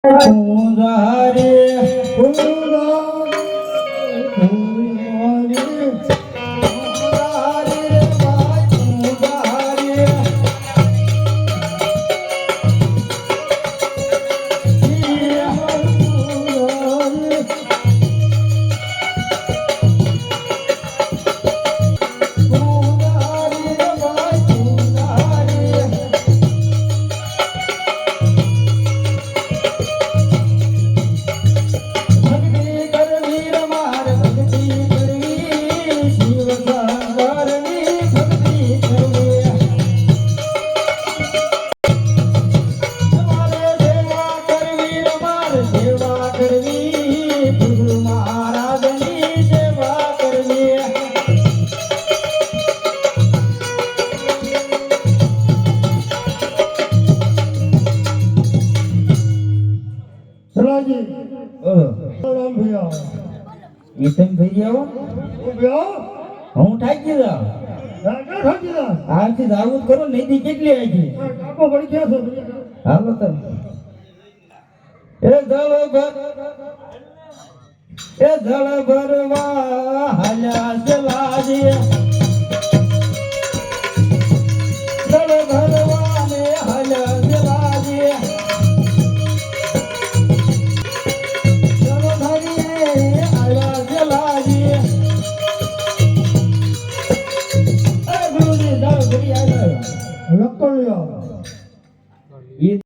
ઉધારે ઈતમ થઈ ગયો હું થાકી ગયો આજથી આવું કરો નહીં કેટલી આવી હાલો તો એ જળ ભરવા હાલ્યા ચલાજી